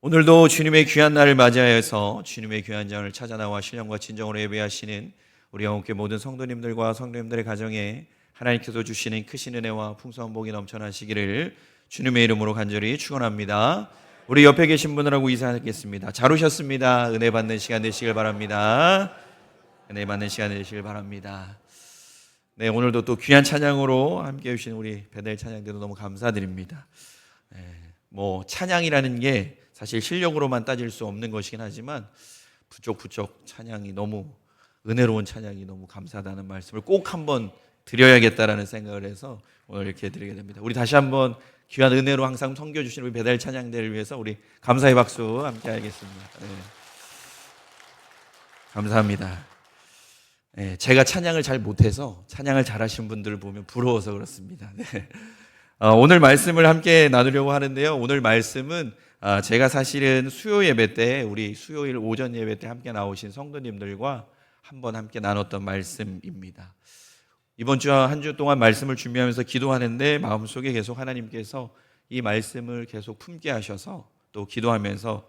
오늘도 주님의 귀한 날을 맞이하여서 주님의 귀한 장을 찾아 나와 신령과 진정으로 예배하시는 우리 영혼교회 모든 성도님들과 성도님들의 가정에 하나님께서 주시는 크신 은혜와 풍성한 복이 넘쳐나시기를 주님의 이름으로 간절히 축원합니다. 우리 옆에 계신 분들하고 인사하겠습니다. 잘 오셨습니다. 은혜 받는 시간 되시길 바랍니다. 은혜 받는 시간 되시길 바랍니다. 네, 오늘도 또 귀한 찬양으로 함께 해주신 우리 베델 찬양대도 너무 감사드립니다. 찬양이라는 게 사실 실력으로만 따질 수 없는 것이긴 하지만 부쩍부쩍 찬양이 너무 은혜로운 찬양이 너무 감사하다는 말씀을 꼭 한번 드려야겠다라는 생각을 해서 오늘 이렇게 드리게 됩니다. 우리 다시 한번 귀한 은혜로 항상 섬겨주신 우리 배달 찬양대를 위해서 우리 감사의 박수 함께 하겠습니다. 네. 감사합니다. 네, 제가 찬양을 잘 못해서 찬양을 잘하시는 분들을 보면 부러워서 그렇습니다. 네. 오늘 말씀을 함께 나누려고 하는데요. 오늘 말씀은 제가 사실은 수요 예배 때 우리 수요일 오전 예배 때 함께 나오신 성도님들과 한번 함께 나눴던 말씀입니다. 이번 주 한 주 동안 말씀을 준비하면서 기도하는데 마음속에 계속 하나님께서 이 말씀을 계속 품게 하셔서 또 기도하면서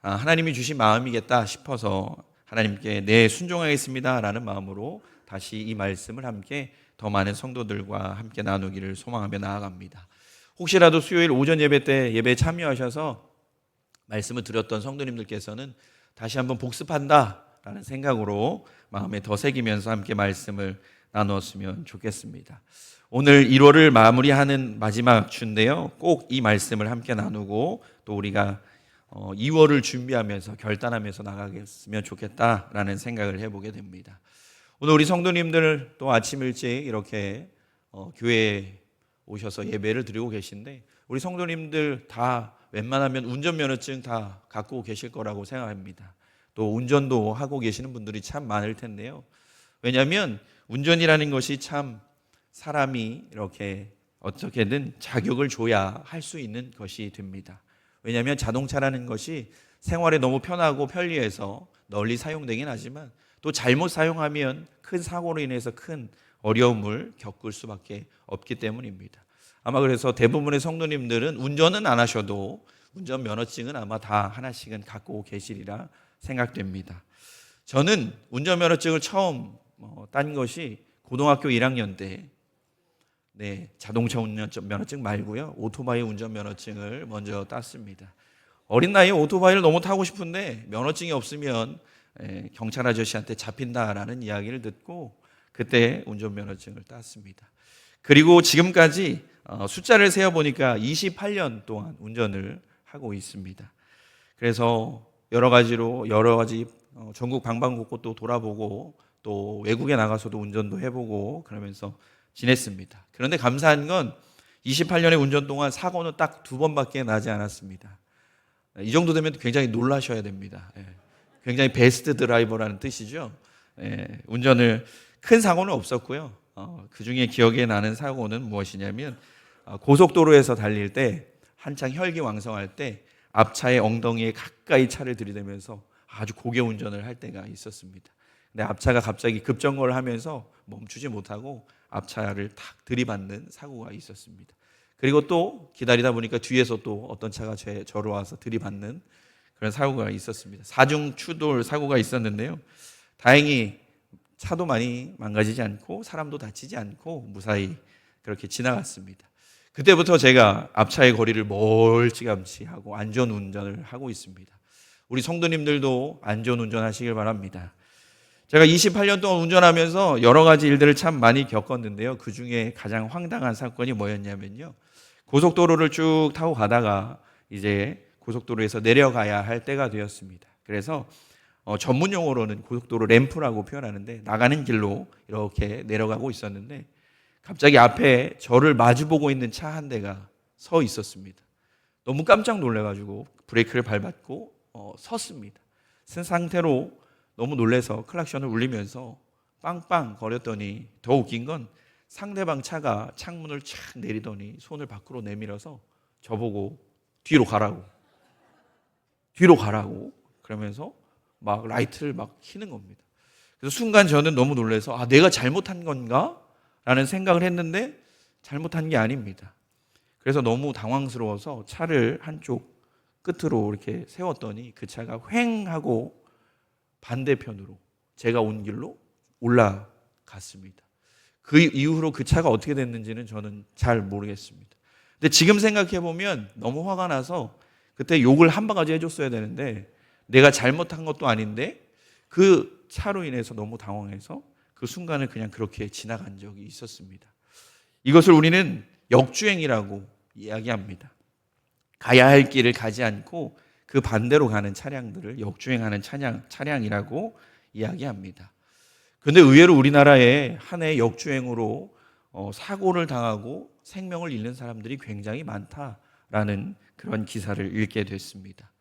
하나님이 주신 마음이겠다 싶어서 하나님께 네 순종하겠습니다 라는 마음으로 다시 이 말씀을 함께 더 많은 성도들과 함께 나누기를 소망하며 나아갑니다. 혹시라도 수요일 오전 예배 때 예배에 참여하셔서 말씀을 드렸던 성도님들께서는 다시 한번 복습한다라는 생각으로 마음에 더 새기면서 함께 말씀을 나누었으면 좋겠습니다. 오늘 1월을 마무리하는 마지막 주인데요. 꼭 이 말씀을 함께 나누고 또 우리가 2월을 준비하면서 결단하면서 나가겠으면 좋겠다라는 생각을 해보게 됩니다. 오늘 우리 성도님들 또 아침 일찍 이렇게 교회에 오셔서 예배를 드리고 계신데 우리 성도님들 다 웬만하면 운전면허증 다 갖고 계실 거라고 생각합니다. 또 운전도 하고 계시는 분들이 참 많을 텐데요. 왜냐하면 운전이라는 것이 참 사람이 이렇게 어떻게든 자격을 줘야 할 수 있는 것이 됩니다. 왜냐하면 자동차라는 것이 생활에 너무 편하고 편리해서 널리 사용되긴 하지만 또 잘못 사용하면 큰 사고로 인해서 큰 어려움을 겪을 수밖에 없기 때문입니다. 아마 그래서 대부분의 성도님들은 운전은 안 하셔도 운전면허증은 아마 다 하나씩은 갖고 계시리라 생각됩니다. 저는 운전면허증을 처음 딴 것이 고등학교 1학년 때 자동차 운전면허증 말고요. 오토바이 운전면허증을 먼저 땄습니다. 어린 나이에 오토바이를 너무 타고 싶은데 면허증이 없으면 경찰 아저씨한테 잡힌다라는 이야기를 듣고 그때 운전면허증을 땄습니다. 그리고 지금까지 숫자를 세어보니까 28년 동안 운전을 하고 있습니다. 그래서 여러 가지 전국 방방곡곡도 돌아보고 또 외국에 나가서도 운전도 해보고 그러면서 지냈습니다. 그런데 감사한 건 28년의 운전 동안 사고는 딱 2번밖에 나지 않았습니다. 이 정도 되면 굉장히 놀라셔야 됩니다. 굉장히 베스트 드라이버라는 뜻이죠. 운전을 큰 사고는 없었고요. 그 중에 기억에 나는 사고는 무엇이냐면 고속도로에서 달릴 때 한창 혈기왕성할 때 앞차의 엉덩이에 가까이 차를 들이대면서 아주 고개 운전을 할 때가 있었습니다. 근데 앞차가 갑자기 급정거를 하면서 멈추지 못하고 앞차를 탁 들이받는 사고가 있었습니다. 그리고 또 기다리다 보니까 뒤에서 또 어떤 차가 저로 와서 들이받는 그런 사고가 있었습니다. 사중 추돌 사고가 있었는데요. 다행히 차도 많이 망가지지 않고 사람도 다치지 않고 무사히 그렇게 지나갔습니다. 그때부터 제가 앞차의 거리를 멀찌감치 하고 안전운전을 하고 있습니다. 우리 성도님들도 안전운전 하시길 바랍니다. 제가 28년 동안 운전하면서 여러 가지 일들을 참 많이 겪었는데요. 그 중에 가장 황당한 사건이 뭐였냐면요. 고속도로를 쭉 타고 가다가 이제 고속도로에서 내려가야 할 때가 되었습니다. 그래서 전문 용어로는 고속도로 램프라고 표현하는데 나가는 길로 이렇게 내려가고 있었는데 갑자기 앞에 저를 마주보고 있는 차 한 대가 서 있었습니다. 너무 깜짝 놀라가지고 브레이크를 밟았고 섰습니다. 쓴 상태로 너무 놀라서 클락션을 울리면서 빵빵 거렸더니 더 웃긴 건 상대방 차가 창문을 착 내리더니 손을 밖으로 내밀어서 저보고 뒤로 가라고 그러면서 막 라이트를 막 켜는 겁니다. 그래서 순간 저는 너무 놀라서 내가 잘못한 건가? 라는 생각을 했는데 잘못한 게 아닙니다. 그래서 너무 당황스러워서 차를 한쪽 끝으로 이렇게 세웠더니 그 차가 휑 하고 반대편으로 제가 온 길로 올라갔습니다. 그 이후로 그 차가 어떻게 됐는지는 저는 잘 모르겠습니다. 근데 지금 생각해 보면 너무 화가 나서 그때 욕을 한 바가지 해줬어야 되는데 내가 잘못한 것도 아닌데 그 차로 인해서 너무 당황해서 그 순간을 그냥 그렇게 지나간 적이 있었습니다. 이것을 우리는 역주행이라고 이야기합니다. 가야 할 길을 가지 않고 그 반대로 가는 차량들을 역주행하는 차량이라고 이야기합니다. 그런데 의외로 우리나라에 한 해 역주행으로 사고를 당하고 생명을 잃는 사람들이 굉장히 많다라는 그런 기사를 읽게 됐습니다.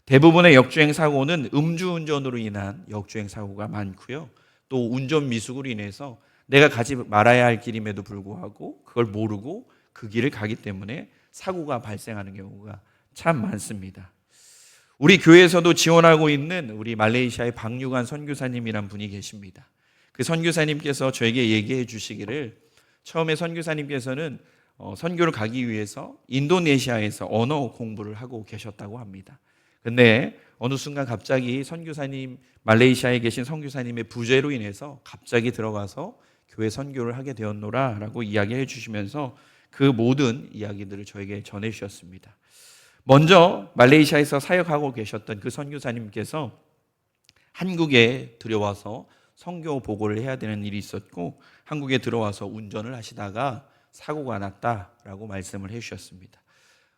대부분의 역주행 사고는 음주운전으로 인한 역주행 사고가 많고요. 또 운전 미숙으로 인해서 내가 가지 말아야 할 길임에도 불구하고 그걸 모르고 그 길을 가기 때문에 사고가 발생하는 경우가 참 많습니다. 우리 교회에서도 지원하고 있는 우리 말레이시아의 박유관 선교사님이란 분이 계십니다. 그 선교사님께서 저에게 얘기해 주시기를 처음에 선교사님께서는 선교를 가기 위해서 인도네시아에서 언어 공부를 하고 계셨다고 합니다. 근데 어느 순간 갑자기 선교사님, 말레이시아에 계신 선교사님의 부재로 인해서 갑자기 들어가서 교회 선교를 하게 되었노라라고 이야기해 주시면서 그 모든 이야기들을 저에게 전해 주셨습니다. 먼저 말레이시아에서 사역하고 계셨던 그 선교사님께서 한국에 들여와서 선교 보고를 해야 되는 일이 있었고 한국에 들어와서 운전을 하시다가 사고가 났다라고 말씀을 해주셨습니다.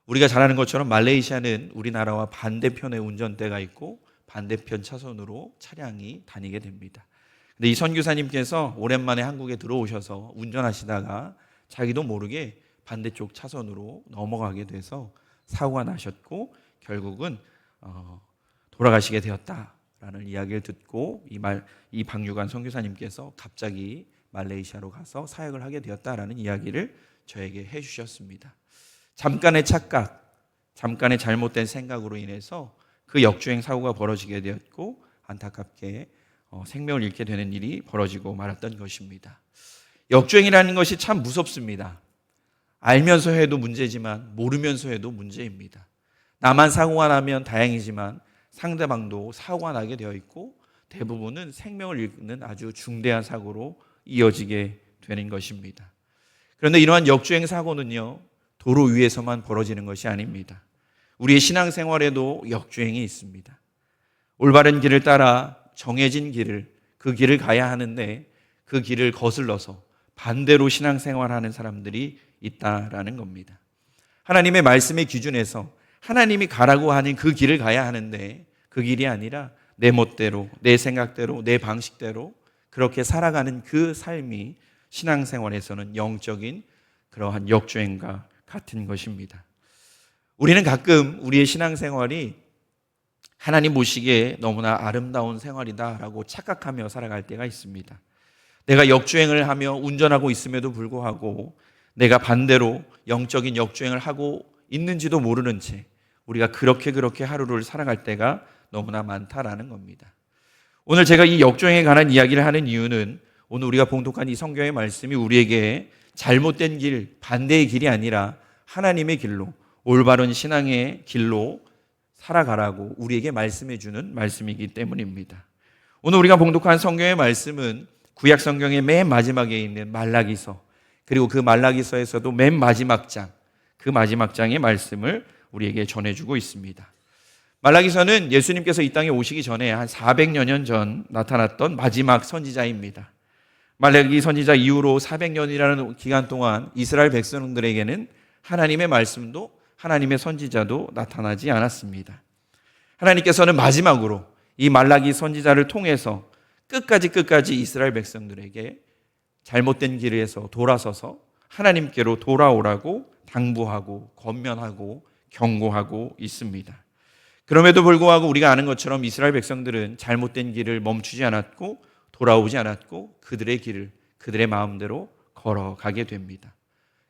우리가 잘 아는 것처럼 말레이시아는 우리나라와 반대편에 운전대가 있고 반대편 차선으로 차량이 다니게 됩니다. 근데 이 선교사님께서 오랜만에 한국에 들어오셔서 운전하시다가 자기도 모르게 반대쪽 차선으로 넘어가게 돼서 사고가 나셨고 결국은 돌아가시게 되었다라는 이야기를 듣고 이 박유관 선교사님께서 갑자기 말레이시아로 가서 사역을 하게 되었다라는 이야기를 저에게 해주셨습니다. 잠깐의 착각, 잠깐의 잘못된 생각으로 인해서 그 역주행 사고가 벌어지게 되었고 안타깝게 생명을 잃게 되는 일이 벌어지고 말았던 것입니다. 역주행이라는 것이 참 무섭습니다. 알면서 해도 문제지만 모르면서 해도 문제입니다. 나만 사고가 나면 다행이지만 상대방도 사고가 나게 되어 있고 대부분은 생명을 잃는 아주 중대한 사고로 이어지게 되는 것입니다. 그런데 이러한 역주행 사고는요, 도로 위에서만 벌어지는 것이 아닙니다. 우리의 신앙생활에도 역주행이 있습니다. 올바른 길을 따라 정해진 길을, 그 길을 가야 하는데 그 길을 거슬러서 반대로 신앙생활하는 사람들이 있다라는 겁니다. 하나님의 말씀의 기준에서 하나님이 가라고 하는 그 길을 가야 하는데 그 길이 아니라 내 멋대로, 내 생각대로, 내 방식대로 그렇게 살아가는 그 삶이 신앙생활에서는 영적인 그러한 역주행과 같은 것입니다. 우리는 가끔 우리의 신앙생활이 하나님 보시기에 너무나 아름다운 생활이다라고 착각하며 살아갈 때가 있습니다. 내가 역주행을 하며 운전하고 있음에도 불구하고 내가 반대로 영적인 역주행을 하고 있는지도 모르는 채 우리가 그렇게 하루를 살아갈 때가 너무나 많다라는 겁니다. 오늘 제가 이 역주행에 관한 이야기를 하는 이유는 오늘 우리가 봉독한 이 성경의 말씀이 우리에게 잘못된 길, 반대의 길이 아니라 하나님의 길로, 올바른 신앙의 길로 살아가라고 우리에게 말씀해 주는 말씀이기 때문입니다. 오늘 우리가 봉독한 성경의 말씀은 구약 성경의 맨 마지막에 있는 말라기서, 그리고 그 말라기서에서도 맨 마지막 장, 그 마지막 장의 말씀을 우리에게 전해주고 있습니다. 말라기서는 예수님께서 이 땅에 오시기 전에 한 400여 년 전 나타났던 마지막 선지자입니다. 말라기 선지자 이후로 400년이라는 기간 동안 이스라엘 백성들에게는 하나님의 말씀도 하나님의 선지자도 나타나지 않았습니다. 하나님께서는 마지막으로 이 말라기 선지자를 통해서 끝까지 이스라엘 백성들에게 잘못된 길에서 돌아서서 하나님께로 돌아오라고 당부하고 권면하고 경고하고 있습니다. 그럼에도 불구하고 우리가 아는 것처럼 이스라엘 백성들은 잘못된 길을 멈추지 않았고 돌아오지 않았고 그들의 길을 그들의 마음대로 걸어가게 됩니다.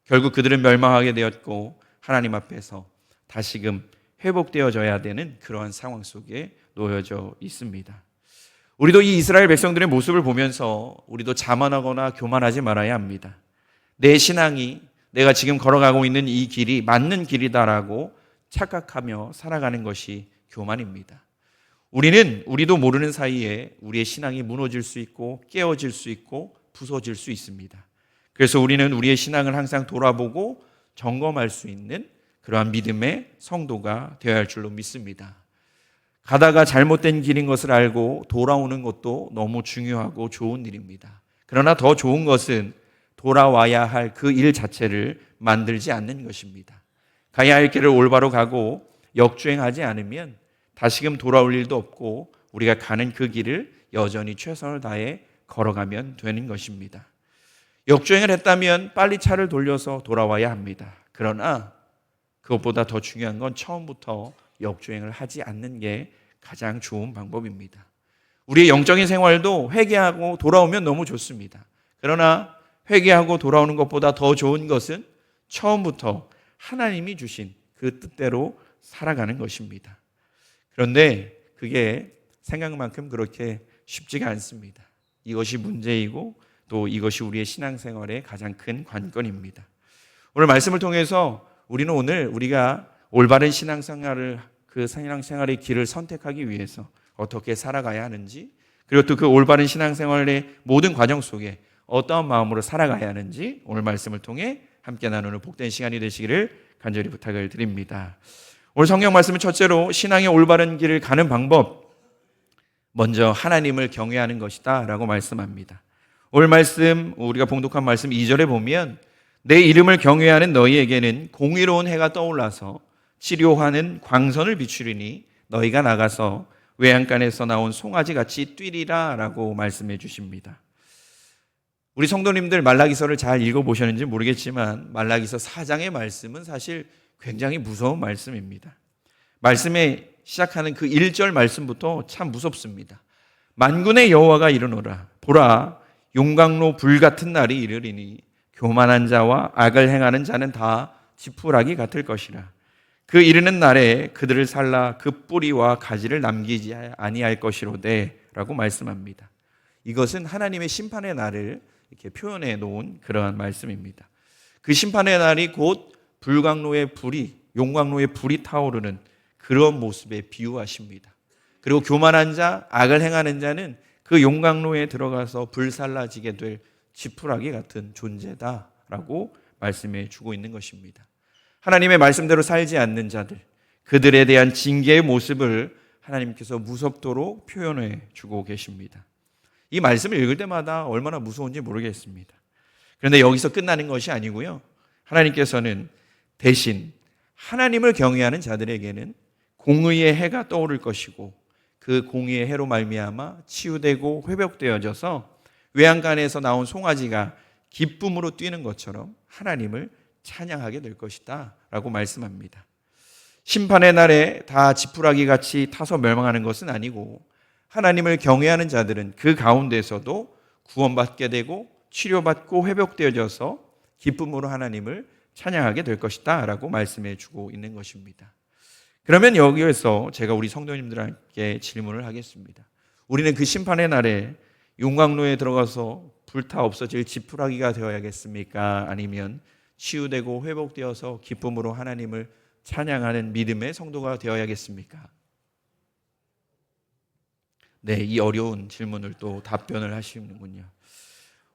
결국 그들은 멸망하게 되었고 하나님 앞에서 다시금 회복되어져야 되는 그러한 상황 속에 놓여져 있습니다. 우리도 이 이스라엘 백성들의 모습을 보면서 우리도 자만하거나 교만하지 말아야 합니다. 내 신앙이 내가 지금 걸어가고 있는 이 길이 맞는 길이다라고 착각하며 살아가는 것이 교만입니다. 우리도 모르는 사이에 우리의 신앙이 무너질 수 있고 깨어질 수 있고 부서질 수 있습니다. 그래서 우리는 우리의 신앙을 항상 돌아보고 점검할 수 있는 그러한 믿음의 성도가 되어야 할 줄로 믿습니다. 가다가 잘못된 길인 것을 알고 돌아오는 것도 너무 중요하고 좋은 일입니다. 그러나 더 좋은 것은 돌아와야 할 그 일 자체를 만들지 않는 것입니다. 가야 할 길을 올바로 가고 역주행하지 않으면 다시금 돌아올 일도 없고 우리가 가는 그 길을 여전히 최선을 다해 걸어가면 되는 것입니다. 역주행을 했다면 빨리 차를 돌려서 돌아와야 합니다. 그러나 그것보다 더 중요한 건 처음부터 역주행을 하지 않는 게 가장 좋은 방법입니다. 우리의 영적인 생활도 회개하고 돌아오면 너무 좋습니다. 그러나 회개하고 돌아오는 것보다 더 좋은 것은 처음부터 하나님이 주신 그 뜻대로 살아가는 것입니다. 그런데 그게 생각만큼 그렇게 쉽지가 않습니다. 이것이 문제이고 또 이것이 우리의 신앙생활의 가장 큰 관건입니다. 오늘 말씀을 통해서 우리가 올바른 신앙생활의 길을 선택하기 위해서 어떻게 살아가야 하는지, 그리고 또 그 올바른 신앙생활의 모든 과정 속에 어떠한 마음으로 살아가야 하는지 오늘 말씀을 통해 함께 나누는 복된 시간이 되시기를 간절히 부탁을 드립니다. 오늘 성경 말씀은 첫째로 신앙의 올바른 길을 가는 방법, 먼저 하나님을 경외하는 것이다 라고 말씀합니다. 오늘 말씀, 우리가 봉독한 말씀 2절에 보면 내 이름을 경외하는 너희에게는 공의로운 해가 떠올라서 치료하는 광선을 비추리니 너희가 나가서 외양간에서 나온 송아지같이 뛰리라 라고 말씀해 주십니다. 우리 성도님들 말라기서를 잘 읽어보셨는지 모르겠지만 말라기서 4장의 말씀은 사실 굉장히 무서운 말씀입니다. 말씀에 시작하는 그 1절 말씀부터 참 무섭습니다. 만군의 여호와가 이르노라 보라 용광로 불같은 날이 이르리니 교만한 자와 악을 행하는 자는 다 지푸라기 같을 것이라. 그 이르는 날에 그들을 살라 그 뿌리와 가지를 남기지 아니할 것이로되 라고 말씀합니다. 이것은 하나님의 심판의 날을 이렇게 표현해 놓은 그러한 말씀입니다. 그 심판의 날이 곧 용광로의 불이 타오르는 그런 모습에 비유하십니다. 그리고 교만한 자, 악을 행하는 자는 그 용광로에 들어가서 불살라지게 될 지푸라기 같은 존재다라고 말씀해 주고 있는 것입니다. 하나님의 말씀대로 살지 않는 자들, 그들에 대한 징계의 모습을 하나님께서 무섭도록 표현해 주고 계십니다. 이 말씀을 읽을 때마다 얼마나 무서운지 모르겠습니다. 그런데 여기서 끝나는 것이 아니고요. 하나님께서는 대신 하나님을 경외하는 자들에게는 공의의 해가 떠오를 것이고 그 공의의 해로 말미암아 치유되고 회복되어져서 외양간에서 나온 송아지가 기쁨으로 뛰는 것처럼 하나님을 찬양하게 될 것이다 라고 말씀합니다. 심판의 날에 다 지푸라기 같이 타서 멸망하는 것은 아니고 하나님을 경외하는 자들은 그 가운데서도 구원받게 되고 치료받고 회복되어져서 기쁨으로 하나님을 찬양하게 될 것이다 라고 말씀해 주고 있는 것입니다. 그러면 여기에서 제가 우리 성도님들에게 질문을 하겠습니다. 우리는 그 심판의 날에 용광로에 들어가서 불타 없어질 지푸라기가 되어야겠습니까? 아니면 치유되고 회복되어서 기쁨으로 하나님을 찬양하는 믿음의 성도가 되어야겠습니까? 네, 이 어려운 질문을 또 답변을 하시는군요.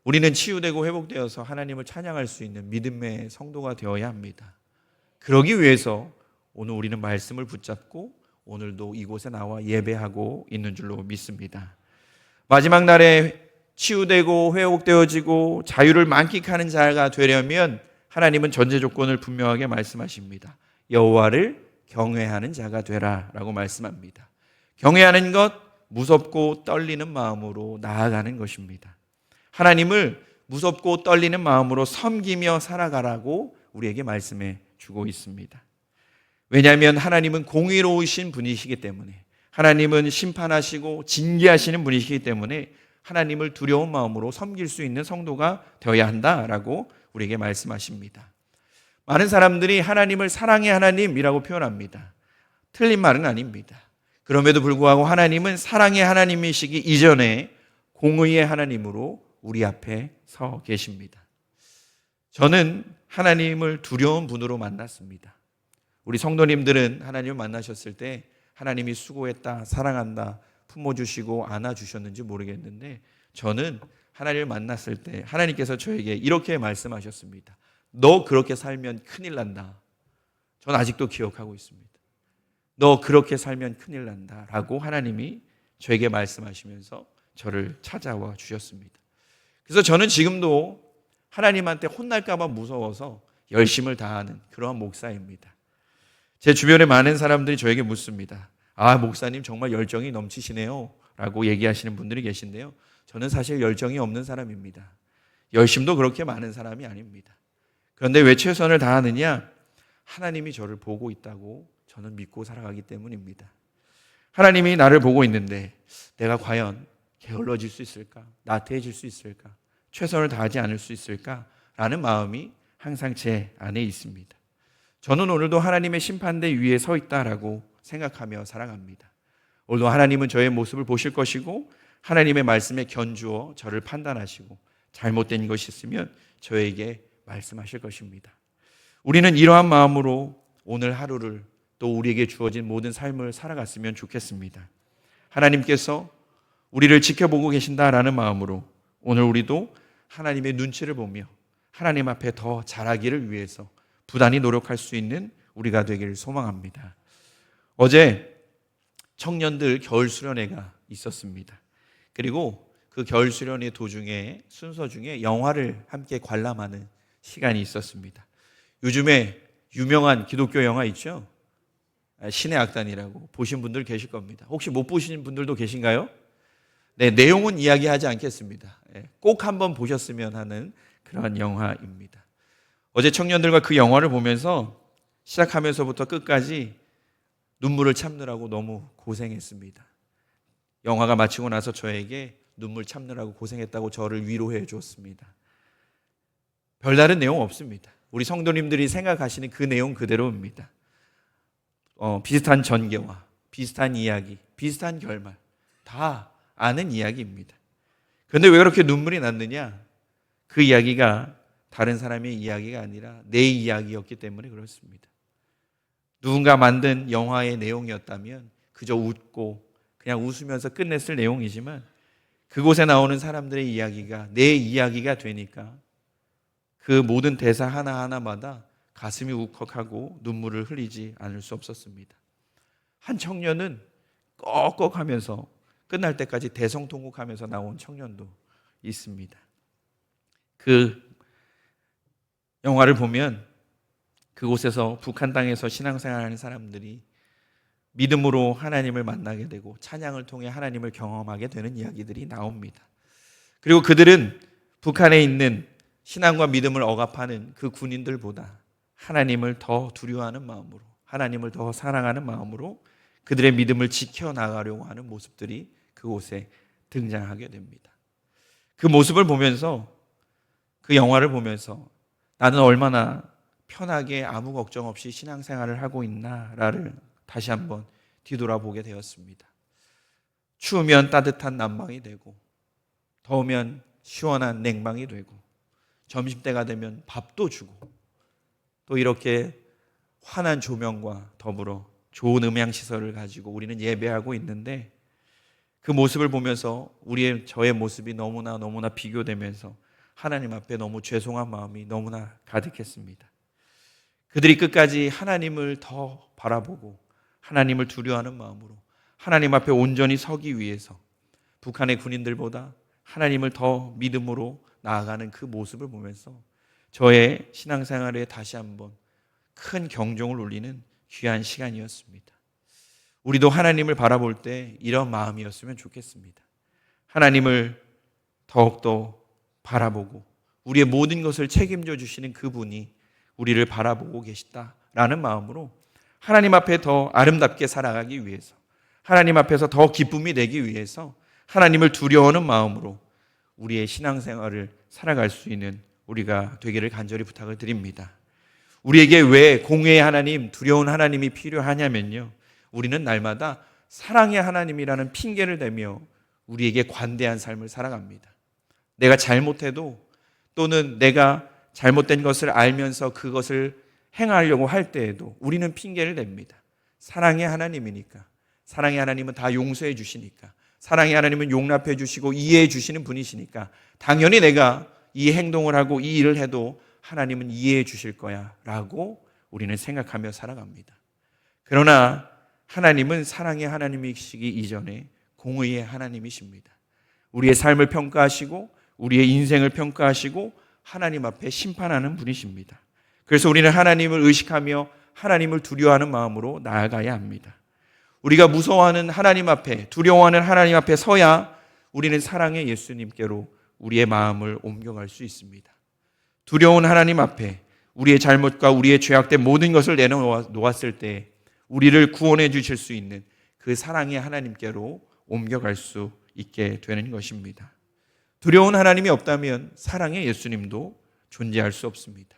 우리는 치유되고 회복되어서 하나님을 찬양할 수 있는 믿음의 성도가 되어야 합니다. 그러기 위해서 오늘 우리는 말씀을 붙잡고 오늘도 이곳에 나와 예배하고 있는 줄로 믿습니다. 마지막 날에 치유되고 회복되어지고 자유를 만끽하는 자가 되려면 하나님은 전제 조건을 분명하게 말씀하십니다. 여호와를 경외하는 자가 되라 라고 말씀합니다. 경외하는 것, 무섭고 떨리는 마음으로 나아가는 것입니다. 하나님을 무섭고 떨리는 마음으로 섬기며 살아가라고 우리에게 말씀해 주고 있습니다. 왜냐하면 하나님은 공의로우신 분이시기 때문에, 하나님은 심판하시고 징계하시는 분이시기 때문에 하나님을 두려운 마음으로 섬길 수 있는 성도가 되어야 한다라고 우리에게 말씀하십니다. 많은 사람들이 하나님을 사랑의 하나님이라고 표현합니다. 틀린 말은 아닙니다. 그럼에도 불구하고 하나님은 사랑의 하나님이시기 이전에 공의의 하나님으로 우리 앞에 서 계십니다. 저는 하나님을 두려운 분으로 만났습니다. 우리 성도님들은 하나님을 만나셨을 때 하나님이 수고했다, 사랑한다, 품어주시고 안아주셨는지 모르겠는데 저는 하나님을 만났을 때 하나님께서 저에게 이렇게 말씀하셨습니다. 너 그렇게 살면 큰일 난다. 전 아직도 기억하고 있습니다. 너 그렇게 살면 큰일 난다 라고 하나님이 저에게 말씀하시면서 저를 찾아와 주셨습니다. 그래서 저는 지금도 하나님한테 혼날까 봐 무서워서 열심을 다하는 그러한 목사입니다. 제 주변에 많은 사람들이 저에게 묻습니다. 아, 목사님 정말 열정이 넘치시네요 라고 얘기하시는 분들이 계신데요, 저는 사실 열정이 없는 사람입니다. 열심도 그렇게 많은 사람이 아닙니다. 그런데 왜 최선을 다하느냐? 하나님이 저를 보고 있다고 저는 믿고 살아가기 때문입니다. 하나님이 나를 보고 있는데 내가 과연 게을러질 수 있을까? 나태해질 수 있을까? 최선을 다하지 않을 수 있을까? 라는 마음이 항상 제 안에 있습니다. 저는 오늘도 하나님의 심판대 위에 서 있다라고 생각하며 살아갑니다. 오늘도 하나님은 저의 모습을 보실 것이고 하나님의 말씀에 견주어 저를 판단하시고 잘못된 것이 있으면 저에게 말씀하실 것입니다. 우리는 이러한 마음으로 오늘 하루를 또 우리에게 주어진 모든 삶을 살아갔으면 좋겠습니다. 하나님께서 우리를 지켜보고 계신다라는 마음으로 오늘 우리도 하나님의 눈치를 보며 하나님 앞에 더 잘하기를 위해서 부단히 노력할 수 있는 우리가 되기를 소망합니다. 어제 청년들 겨울 수련회가 있었습니다. 그리고 그 겨울 수련회 도중에 순서 중에 영화를 함께 관람하는 시간이 있었습니다. 요즘에 유명한 기독교 영화 있죠? 신의 악단이라고 보신 분들 계실 겁니다. 혹시 못 보신 분들도 계신가요? 네, 내용은 이야기하지 않겠습니다. 꼭 한번 보셨으면 하는 그런 영화입니다. 어제 청년들과 그 영화를 보면서 시작하면서부터 끝까지 눈물을 참느라고 너무 고생했습니다. 영화가 마치고 나서 저에게 눈물 참느라고 고생했다고 저를 위로해 주었습니다. 별다른 내용 없습니다. 우리 성도님들이 생각하시는 그 내용 그대로입니다. 비슷한 전개와 비슷한 이야기, 비슷한 결말 다 아는 이야기입니다. 그런데 왜 그렇게 눈물이 났느냐? 그 이야기가 다른 사람의 이야기가 아니라 내 이야기였기 때문에 그렇습니다. 누군가 만든 영화의 내용이었다면 그저 웃고 그냥 웃으면서 끝냈을 내용이지만 그곳에 나오는 사람들의 이야기가 내 이야기가 되니까 그 모든 대사 하나하나마다 가슴이 울컥하고 눈물을 흘리지 않을 수 없었습니다. 한 청년은 꺽꺽하면서 끝날 때까지 대성통곡하면서 나온 청년도 있습니다. 그 영화를 보면 그곳에서 북한 땅에서 신앙생활하는 사람들이 믿음으로 하나님을 만나게 되고 찬양을 통해 하나님을 경험하게 되는 이야기들이 나옵니다. 그리고 그들은 북한에 있는 신앙과 믿음을 억압하는 그 군인들보다 하나님을 더 두려워하는 마음으로, 하나님을 더 사랑하는 마음으로 그들의 믿음을 지켜나가려고 하는 모습들이 그곳에 등장하게 됩니다. 그 모습을 보면서, 그 영화를 보면서 나는 얼마나 편하게 아무 걱정 없이 신앙생활을 하고 있나를 다시 한번 뒤돌아보게 되었습니다. 추우면 따뜻한 난방이 되고 더우면 시원한 냉방이 되고 점심때가 되면 밥도 주고 또 이렇게 환한 조명과 더불어 좋은 음향시설을 가지고 우리는 예배하고 있는데 그 모습을 보면서 저의 모습이 너무나 비교되면서 하나님 앞에 너무 죄송한 마음이 너무나 가득했습니다. 그들이 끝까지 하나님을 더 바라보고 하나님을 두려워하는 마음으로 하나님 앞에 온전히 서기 위해서 북한의 군인들보다 하나님을 더 믿음으로 나아가는 그 모습을 보면서 저의 신앙생활에 다시 한번 큰 경종을 울리는 귀한 시간이었습니다. 우리도 하나님을 바라볼 때 이런 마음이었으면 좋겠습니다. 하나님을 더욱더 바라보고 우리의 모든 것을 책임져 주시는 그분이 우리를 바라보고 계시다라는 마음으로 하나님 앞에 더 아름답게 살아가기 위해서, 하나님 앞에서 더 기쁨이 되기 위해서 하나님을 두려워하는 마음으로 우리의 신앙생활을 살아갈 수 있는 우리가 되기를 간절히 부탁을 드립니다. 우리에게 왜 공의의 하나님, 두려운 하나님이 필요하냐면요, 우리는 날마다 사랑의 하나님이라는 핑계를 대며 우리에게 관대한 삶을 살아갑니다. 내가 잘못해도 또는 내가 잘못된 것을 알면서 그것을 행하려고 할 때에도 우리는 핑계를 냅니다. 사랑의 하나님이니까, 사랑의 하나님은 다 용서해 주시니까, 사랑의 하나님은 용납해 주시고 이해해 주시는 분이시니까 당연히 내가 이 행동을 하고 이 일을 해도 하나님은 이해해 주실 거야 라고 우리는 생각하며 살아갑니다. 그러나 하나님은 사랑의 하나님이시기 이전에 공의의 하나님이십니다. 우리의 삶을 평가하시고 우리의 인생을 평가하시고 하나님 앞에 심판하는 분이십니다. 그래서 우리는 하나님을 의식하며 하나님을 두려워하는 마음으로 나아가야 합니다. 우리가 무서워하는 하나님 앞에, 두려워하는 하나님 앞에 서야 우리는 사랑의 예수님께로 우리의 마음을 옮겨갈 수 있습니다. 두려운 하나님 앞에 우리의 잘못과 우리의 죄악된 모든 것을 내놓았을 때 우리를 구원해 주실 수 있는 그 사랑의 하나님께로 옮겨갈 수 있게 되는 것입니다. 두려운 하나님이 없다면 사랑의 예수님도 존재할 수 없습니다.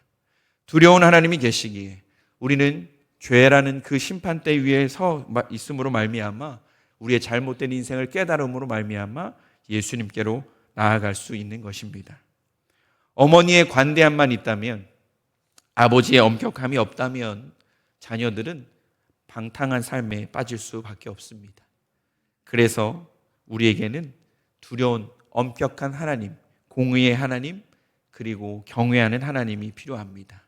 두려운 하나님이 계시기에 우리는 죄라는 그 심판대 위에 서 있음으로 말미암아 우리의 잘못된 인생을 깨달음으로 말미암아 예수님께로 나아갈 수 있는 것입니다. 어머니의 관대함만 있다면, 아버지의 엄격함이 없다면 자녀들은 방탕한 삶에 빠질 수밖에 없습니다. 그래서 우리에게는 두려운 엄격한 하나님, 공의의 하나님, 그리고 경외하는 하나님이 필요합니다.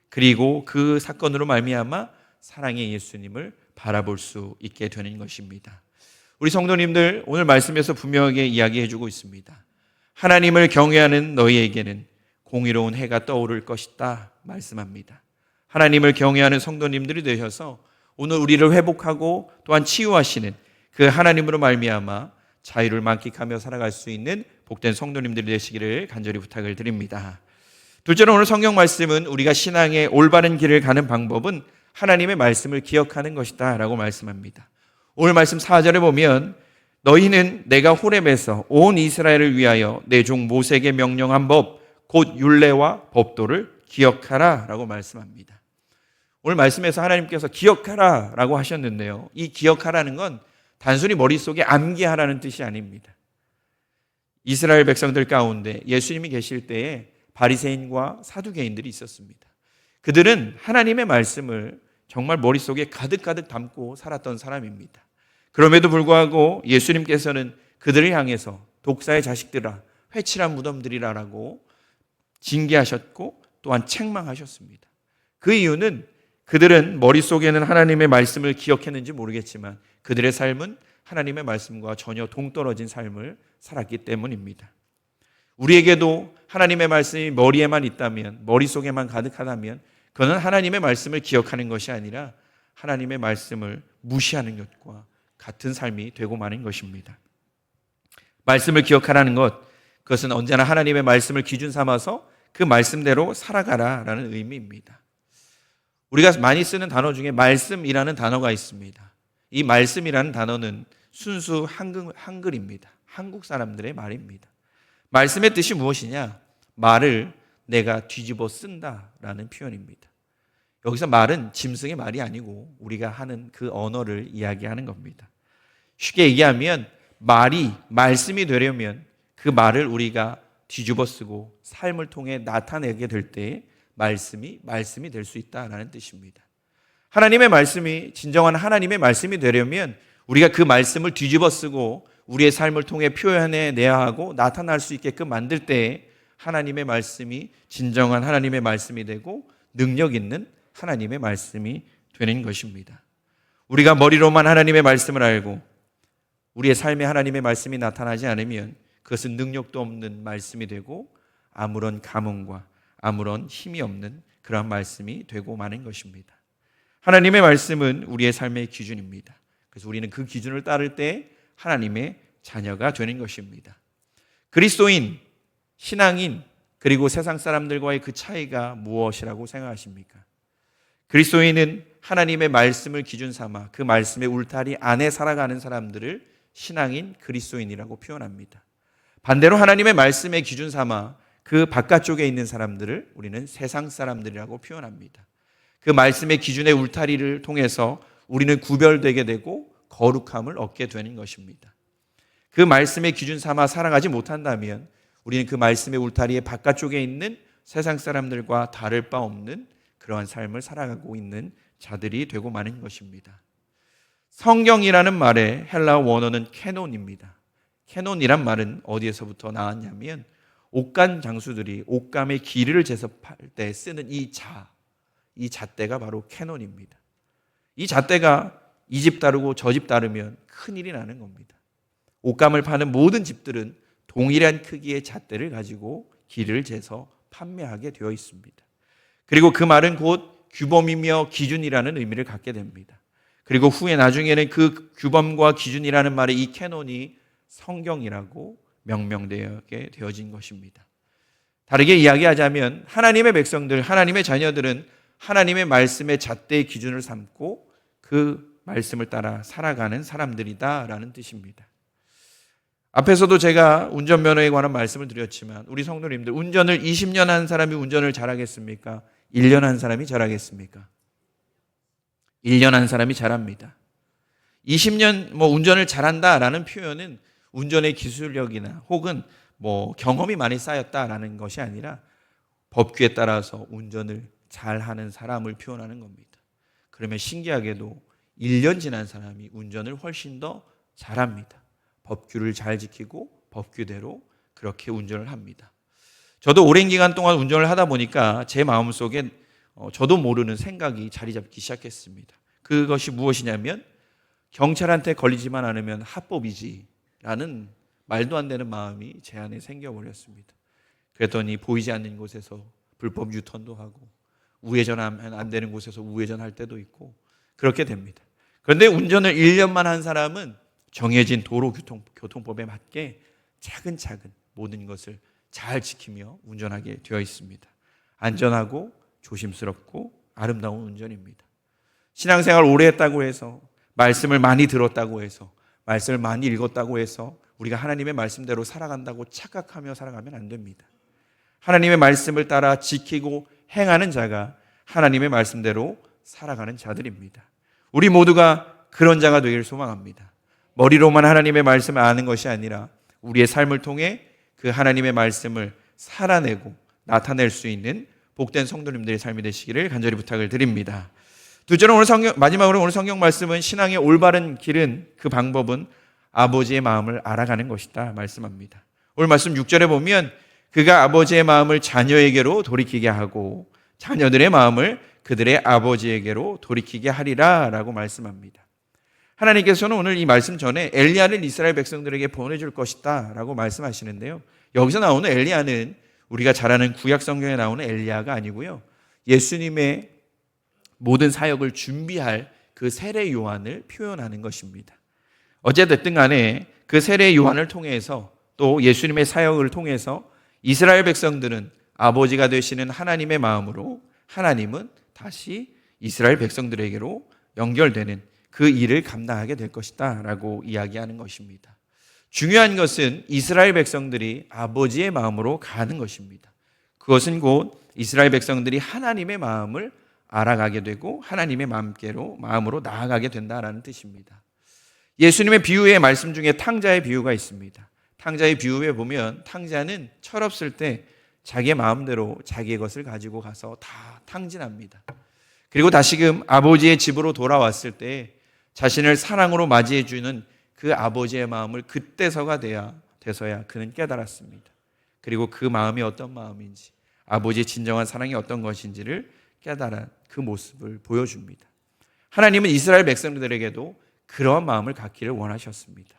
그리고 그 사건으로 말미암아 사랑의 예수님을 바라볼 수 있게 되는 것입니다. 우리 성도님들, 오늘 말씀에서 분명하게 이야기해 주고 있습니다. 하나님을 경외하는 너희에게는 공의로운 해가 떠오를 것이다 말씀합니다. 하나님을 경외하는 성도님들이 되셔서 오늘 우리를 회복하고 또한 치유하시는 그 하나님으로 말미암아 자유를 만끽하며 살아갈 수 있는 복된 성도님들이 되시기를 간절히 부탁을 드립니다. 둘째로 오늘 성경 말씀은 우리가 신앙의 올바른 길을 가는 방법은 하나님의 말씀을 기억하는 것이다 라고 말씀합니다. 오늘 말씀 4절에 보면 너희는 내가 호렙에서 온 이스라엘을 위하여 내 종 모세에게 명령한 법 곧 율례와 법도를 기억하라 라고 말씀합니다. 오늘 말씀에서 하나님께서 기억하라 라고 하셨는데요, 이 기억하라는 건 단순히 머릿속에 암기하라는 뜻이 아닙니다. 이스라엘 백성들 가운데 예수님이 계실 때에 바리새인과 사두개인들이 있었습니다. 그들은 하나님의 말씀을 정말 머릿속에 가득가득 담고 살았던 사람입니다. 그럼에도 불구하고 예수님께서는 그들을 향해서 독사의 자식들아, 회칠한 무덤들이라라고 징계하셨고 또한 책망하셨습니다. 그 이유는 그들은 머릿속에는 하나님의 말씀을 기억했는지 모르겠지만 그들의 삶은 하나님의 말씀과 전혀 동떨어진 삶을 살았기 때문입니다. 우리에게도 하나님의 말씀이 머리에만 있다면, 머릿속에만 가득하다면 그는 하나님의 말씀을 기억하는 것이 아니라 하나님의 말씀을 무시하는 것과 같은 삶이 되고 마는 것입니다. 말씀을 기억하라는 것, 그것은 언제나 하나님의 말씀을 기준 삼아서 그 말씀대로 살아가라라는 의미입니다. 우리가 많이 쓰는 단어 중에 말씀이라는 단어가 있습니다. 이 말씀이라는 단어는 순수 한글입니다. 한국 사람들의 말입니다. 말씀의 뜻이 무엇이냐? 말을 내가 뒤집어 쓴다라는 표현입니다. 여기서 말은 짐승의 말이 아니고 우리가 하는 그 언어를 이야기하는 겁니다. 쉽게 얘기하면 말이 말씀이 되려면 그 말을 우리가 뒤집어 쓰고 삶을 통해 나타내게 될 때 말씀이 될 수 있다라는 뜻입니다. 하나님의 말씀이 진정한 하나님의 말씀이 되려면 우리가 그 말씀을 뒤집어 쓰고 우리의 삶을 통해 표현해내야 하고 나타날 수 있게끔 만들 때 하나님의 말씀이 진정한 하나님의 말씀이 되고 능력 있는 하나님의 말씀이 되는 것입니다. 우리가 머리로만 하나님의 말씀을 알고 우리의 삶에 하나님의 말씀이 나타나지 않으면 그것은 능력도 없는 말씀이 되고 아무런 감흥과 아무런 힘이 없는 그런 말씀이 되고 마는 것입니다. 하나님의 말씀은 우리의 삶의 기준입니다. 그래서 우리는 그 기준을 따를 때 하나님의 자녀가 되는 것입니다. 그리스도인, 신앙인, 그리고 세상 사람들과의 그 차이가 무엇이라고 생각하십니까? 그리스도인은 하나님의 말씀을 기준 삼아 그 말씀의 울타리 안에 살아가는 사람들을 신앙인, 그리스도인이라고 표현합니다. 반대로 하나님의 말씀의 기준 삼아 그 바깥쪽에 있는 사람들을 우리는 세상 사람들이라고 표현합니다. 그 말씀의 기준의 울타리를 통해서 우리는 구별되게 되고 거룩함을 얻게 되는 것입니다. 그 말씀의 기준 삼아 살아가지 못한다면 우리는 그 말씀의 울타리의 바깥쪽에 있는 세상 사람들과 다를 바 없는 그러한 삶을 살아가고 있는 자들이 되고 마는 것입니다. 성경이라는 말의 헬라어 원어는 캐논입니다. 캐논이란 말은 어디에서부터 나왔냐면 옥간 장수들이 옥감의 길이를 제섭할 때 쓰는 이 잣대가 바로 캐논입니다. 이 잣대가 이 집 다르고 저 집 다르면 큰일이 나는 겁니다. 옥감을 파는 모든 집들은 동일한 크기의 잣대를 가지고 길이를 재서 판매하게 되어 있습니다. 그리고 그 말은 곧 규범이며 기준이라는 의미를 갖게 됩니다. 그리고 후에 나중에는 그 규범과 기준이라는 말의 이 캐논이 성경이라고 명명되게 되어진 것입니다. 다르게 이야기하자면 하나님의 백성들, 하나님의 자녀들은 하나님의 말씀의 잣대의 기준을 삼고 그 말씀을 따라 살아가는 사람들이다라는 뜻입니다. 앞에서도 제가 운전면허에 관한 말씀을 드렸지만 우리 성도님들 운전을 20년 한 사람이 운전을 잘하겠습니까? 1년 한 사람이 잘하겠습니까? 1년 한 사람이 잘합니다. 20년 운전을 잘한다라는 표현은 운전의 기술력이나 혹은 경험이 많이 쌓였다라는 것이 아니라 법규에 따라서 운전을 잘하는 사람을 표현하는 겁니다. 그러면 신기하게도 1년 지난 사람이 운전을 훨씬 더 잘합니다. 법규를 잘 지키고 법규대로 그렇게 운전을 합니다. 저도 오랜 기간 동안 운전을 하다 보니까 제 마음속에 저도 모르는 생각이 자리 잡기 시작했습니다. 그것이 무엇이냐면 경찰한테 걸리지만 않으면 합법이지라는 말도 안 되는 마음이 제 안에 생겨버렸습니다. 그랬더니 보이지 않는 곳에서 불법 유턴도 하고 우회전하면 안 되는 곳에서 우회전할 때도 있고 그렇게 됩니다. 그런데 운전을 1년만 한 사람은 정해진 도로교통법에 맞게 차근차근 모든 것을 잘 지키며 운전하게 되어 있습니다. 안전하고 조심스럽고 아름다운 운전입니다. 신앙생활 오래 했다고 해서 말씀을 많이 들었다고 해서 말씀을 많이 읽었다고 해서 우리가 하나님의 말씀대로 살아간다고 착각하며 살아가면 안 됩니다. 하나님의 말씀을 따라 지키고 행하는 자가 하나님의 말씀대로 살아가는 자들입니다. 우리 모두가 그런 자가 되기를 소망합니다. 머리로만 하나님의 말씀을 아는 것이 아니라 우리의 삶을 통해 그 하나님의 말씀을 살아내고 나타낼 수 있는 복된 성도님들의 삶이 되시기를 간절히 부탁을 드립니다. 둘째로 마지막으로 오늘 성경 말씀은 신앙의 올바른 길은 그 방법은 아버지의 마음을 알아가는 것이다 말씀합니다. 오늘 말씀 6절에 보면 그가 아버지의 마음을 자녀에게로 돌이키게 하고 자녀들의 마음을 그들의 아버지에게로 돌이키게 하리라 라고 말씀합니다. 하나님께서는 오늘 이 말씀 전에 엘리야를 이스라엘 백성들에게 보내줄 것이다 라고 말씀하시는데요. 여기서 나오는 엘리야는 우리가 잘 아는 구약 성경에 나오는 엘리야가 아니고요. 예수님의 모든 사역을 준비할 그 세례 요한을 표현하는 것입니다. 어쨌든 간에 그 세례 요한을 통해서 또 예수님의 사역을 통해서 이스라엘 백성들은 아버지가 되시는 하나님의 마음으로 하나님은 다시 이스라엘 백성들에게로 연결되는 그 일을 감당하게 될 것이다 라고 이야기하는 것입니다. 중요한 것은 이스라엘 백성들이 아버지의 마음으로 가는 것입니다. 그것은 곧 이스라엘 백성들이 하나님의 마음을 알아가게 되고 하나님의 마음으로 나아가게 된다라는 뜻입니다. 예수님의 비유의 말씀 중에 탕자의 비유가 있습니다. 탕자의 비유에 보면 탕자는 철없을 때 자기의 마음대로 자기의 것을 가지고 가서 다 탕진합니다. 그리고 다시금 아버지의 집으로 돌아왔을 때 자신을 사랑으로 맞이해 주는 그 아버지의 마음을 그때서가 돼서야 그는 깨달았습니다. 그리고 그 마음이 어떤 마음인지 아버지의 진정한 사랑이 어떤 것인지를 깨달은 그 모습을 보여줍니다. 하나님은 이스라엘 백성들에게도 그러한 마음을 갖기를 원하셨습니다.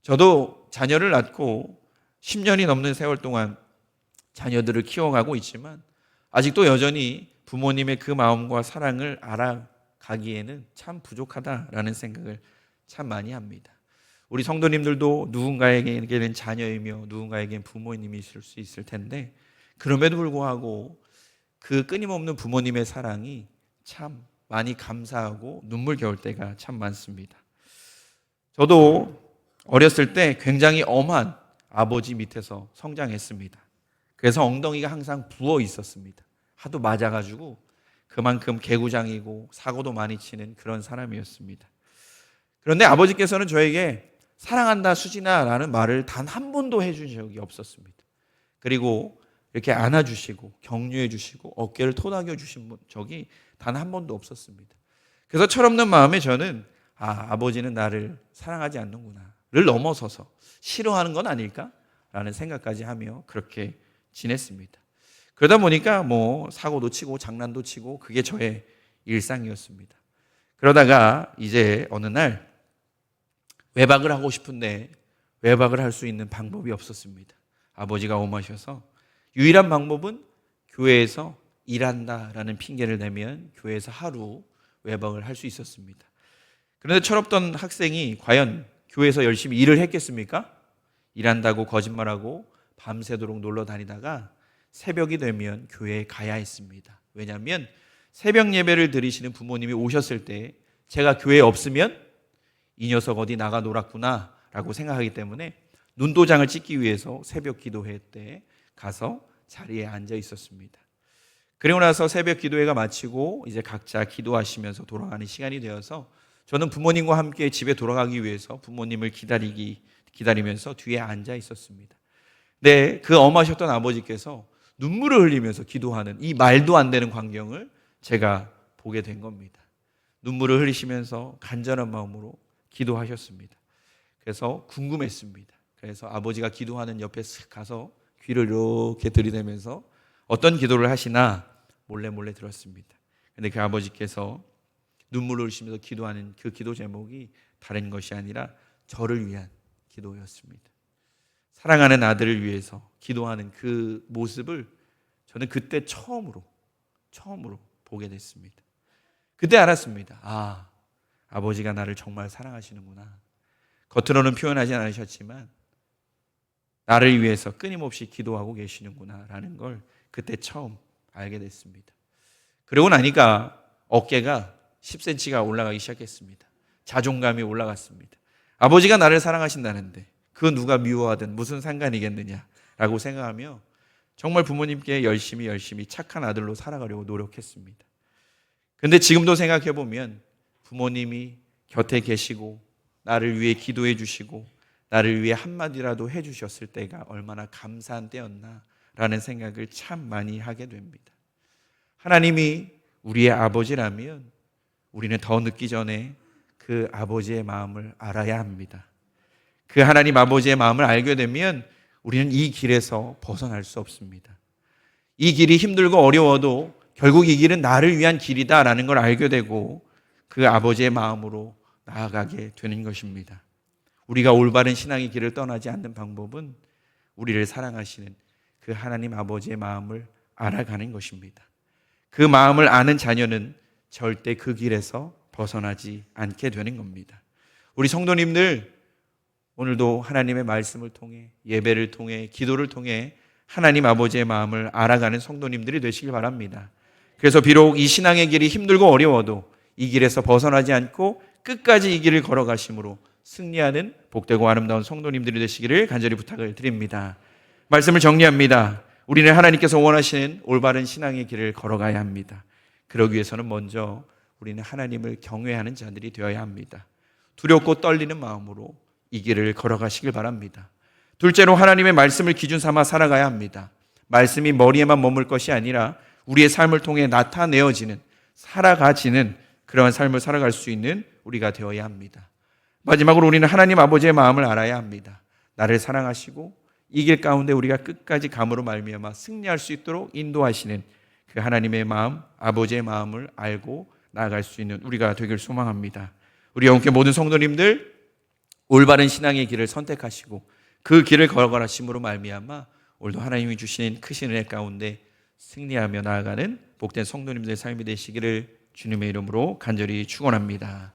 저도 자녀를 낳고 10년이 넘는 세월 동안 자녀들을 키워가고 있지만 아직도 여전히 부모님의 그 마음과 사랑을 알아가기에는 참 부족하다라는 생각을 참 많이 합니다. 우리 성도님들도 누군가에게는 자녀이며 누군가에게는 부모님이 있을 수 있을 텐데 그럼에도 불구하고 그 끊임없는 부모님의 사랑이 참 많이 감사하고 눈물겨울 때가 참 많습니다. 저도 어렸을 때 굉장히 엄한 아버지 밑에서 성장했습니다. 그래서 엉덩이가 항상 부어 있었습니다. 하도 맞아가지고 그만큼 개구장이고 사고도 많이 치는 그런 사람이었습니다. 그런데 아버지께서는 저에게 사랑한다 수진아 라는 말을 단 한 번도 해준 적이 없었습니다. 그리고 이렇게 안아주시고 격려해 주시고 어깨를 토닥여 주신 적이 단 한 번도 없었습니다. 그래서 철없는 마음에 저는 아버지는 나를 사랑하지 않는구나를 넘어서서 싫어하는 건 아닐까라는 생각까지 하며 그렇게 지냈습니다. 그러다 보니까 뭐 사고도 치고 장난도 치고 그게 저의 일상이었습니다. 그러다가 이제 어느 날 외박을 하고 싶은데 외박을 할 수 있는 방법이 없었습니다. 아버지가 엄하셔서 유일한 방법은 교회에서 일한다라는 핑계를 대면 교회에서 하루 외박을 할 수 있었습니다. 그런데 철없던 학생이 과연 교회에서 열심히 일을 했겠습니까? 일한다고 거짓말하고 밤새도록 놀러 다니다가 새벽이 되면 교회에 가야 했습니다. 왜냐하면 새벽 예배를 드리시는 부모님이 오셨을 때 제가 교회에 없으면 이 녀석 어디 나가 놀았구나 라고 생각하기 때문에 눈도장을 찍기 위해서 새벽 기도회 때 가서 자리에 앉아 있었습니다. 그리고 나서 새벽 기도회가 마치고 이제 각자 기도하시면서 돌아가는 시간이 되어서 저는 부모님과 함께 집에 돌아가기 위해서 부모님을 기다리면서 뒤에 앉아 있었습니다. 네, 그 엄하셨던 아버지께서 눈물을 흘리면서 기도하는 이 말도 안 되는 광경을 제가 보게 된 겁니다. 눈물을 흘리시면서 간절한 마음으로 기도하셨습니다. 그래서 궁금했습니다. 그래서 아버지가 기도하는 옆에 쓱 가서 귀를 이렇게 들이대면서 어떤 기도를 하시나 몰래 들었습니다. 그런데 그 아버지께서 눈물을 흘리시면서 기도하는 그 기도 제목이 다른 것이 아니라 저를 위한 기도였습니다. 사랑하는 아들을 위해서 기도하는 그 모습을 저는 그때 처음으로 보게 됐습니다. 그때 알았습니다. 아버지가 나를 정말 사랑하시는구나. 겉으로는 표현하지 않으셨지만 나를 위해서 끊임없이 기도하고 계시는구나 라는 걸 그때 처음 알게 됐습니다. 그러고 나니까 어깨가 10cm가 올라가기 시작했습니다. 자존감이 올라갔습니다. 아버지가 나를 사랑하신다는데 그 누가 미워하든 무슨 상관이겠느냐라고 생각하며 정말 부모님께 열심히 착한 아들로 살아가려고 노력했습니다. 그런데 지금도 생각해 보면 부모님이 곁에 계시고 나를 위해 기도해 주시고 나를 위해 한마디라도 해 주셨을 때가 얼마나 감사한 때였나라는 생각을 참 많이 하게 됩니다. 하나님이 우리의 아버지라면 우리는 더 늦기 전에 그 아버지의 마음을 알아야 합니다. 그 하나님 아버지의 마음을 알게 되면 우리는 이 길에서 벗어날 수 없습니다. 이 길이 힘들고 어려워도 결국 이 길은 나를 위한 길이다라는 걸 알게 되고 그 아버지의 마음으로 나아가게 되는 것입니다. 우리가 올바른 신앙의 길을 떠나지 않는 방법은 우리를 사랑하시는 그 하나님 아버지의 마음을 알아가는 것입니다. 그 마음을 아는 자녀는 절대 그 길에서 벗어나지 않게 되는 겁니다. 우리 성도님들 오늘도 하나님의 말씀을 통해 예배를 통해 기도를 통해 하나님 아버지의 마음을 알아가는 성도님들이 되시길 바랍니다. 그래서 비록 이 신앙의 길이 힘들고 어려워도 이 길에서 벗어나지 않고 끝까지 이 길을 걸어가심으로 승리하는 복되고 아름다운 성도님들이 되시기를 간절히 부탁을 드립니다. 말씀을 정리합니다. 우리는 하나님께서 원하시는 올바른 신앙의 길을 걸어가야 합니다. 그러기 위해서는 먼저 우리는 하나님을 경외하는 자들이 되어야 합니다. 두렵고 떨리는 마음으로 이 길을 걸어가시길 바랍니다. 둘째로 하나님의 말씀을 기준 삼아 살아가야 합니다. 말씀이 머리에만 머물 것이 아니라 우리의 삶을 통해 나타내어지는 살아가지는 그러한 삶을 살아갈 수 있는 우리가 되어야 합니다. 마지막으로 우리는 하나님 아버지의 마음을 알아야 합니다. 나를 사랑하시고 이 길 가운데 우리가 끝까지 감으로 말미암아 승리할 수 있도록 인도하시는 그 하나님의 마음, 아버지의 마음을 알고 나아갈 수 있는 우리가 되길 소망합니다. 우리 영계 모든 성도님들 올바른 신앙의 길을 선택하시고 그 길을 걸어가심으로 말미암아 오늘도 하나님이 주신 크신 은혜 가운데 승리하며 나아가는 복된 성도님들의 삶이 되시기를 주님의 이름으로 간절히 축원합니다.